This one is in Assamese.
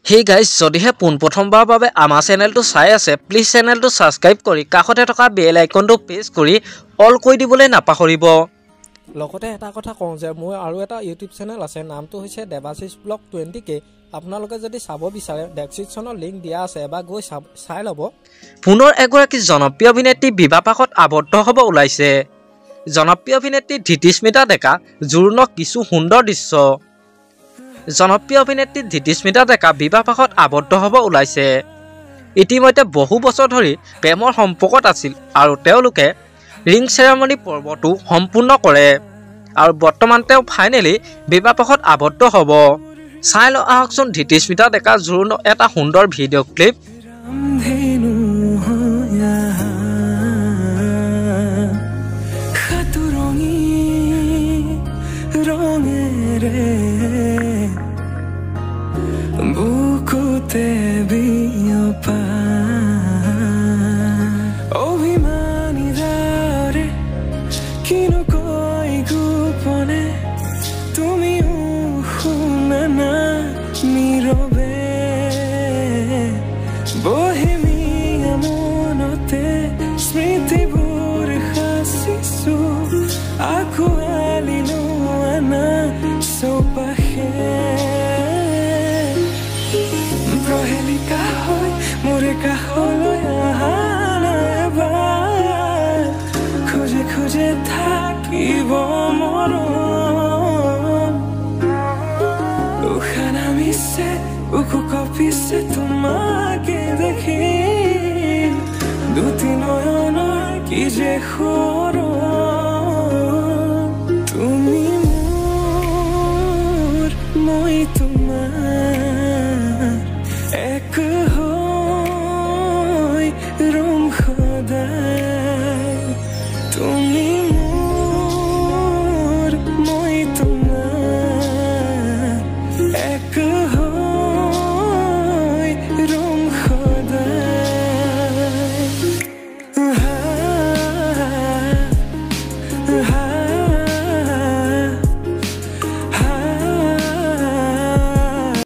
Hey guys, যদিহে পোনপ্ৰথমবাৰৰ বাবে আমাৰ চেনেলটো চাই আছে প্লিজ চেনেলটো সাবস্ক্ৰাইব কৰি কাষতে থকা বেল আইকনটো প্ৰেছ কৰি অল কৰি দিবলৈ নাপাহৰিব। লগতে এটা কথা কওঁ যে মোৰ আৰু এটা ইউটিউব চেনেল আছে, নামটো হৈছে দেৱাশিষ ব্লগ 20K। আপোনালোকে যদি চাব বিচাৰে ডেসক্ৰিপচনৰ লিংক দিয়া আছে, এবাৰ গৈ চাই ল'ব। পুনৰ এগৰাকী জনপ্ৰিয় অভিনেত্ৰী বিবাহপাশত আবদ্ধ হ'ব ওলাইছে। জনপ্ৰিয় অভিনেত্ৰী ধৃতিস্মিতা ডেকা জোৰোণৰ কিছু সুন্দৰ দৃশ্য। জনপ্ৰিয় অভিনেত্ৰী ধৃতিস্মিতা ডেকা বিবাহপাশত আবদ্ধ হ'ব ওলাইছে। ইতিমধ্যে বহু বছৰ ধৰি প্ৰেমৰ সম্পৰ্কত আছিল আৰু তেওঁলোকে ৰিং চেৰেমনি পৰ্বটো সম্পূৰ্ণ কৰে আৰু বৰ্তমান তেওঁ ফাইনেলি বিবাহপাশত আবদ্ধ হ'ব। চাই লওঁ আহকচোন ধৃতিস্মিতা ডেকা জোৰোণৰ এটা সুন্দৰ ভিডিঅ' ক্লিপ। বুকুতে বিয়পা অভিমানী দাৰে কিনো কৈ গোপনে তুমিও শুনা না নীৰৱে বহেমিয়া মনতে স্মৃতিবোৰ সাঁচিছো আঁকোৱালিলো আনা চৌপাশে প্ৰহেলিকা হৈ মোৰে কাষলৈ অহা নাইবাৰ খোজে খোজে থাকিব মৰম উশাহ নামিছে উকু কঁপিছে তোমাকে দেখি দুটি নয়নৰ কি যে সৰম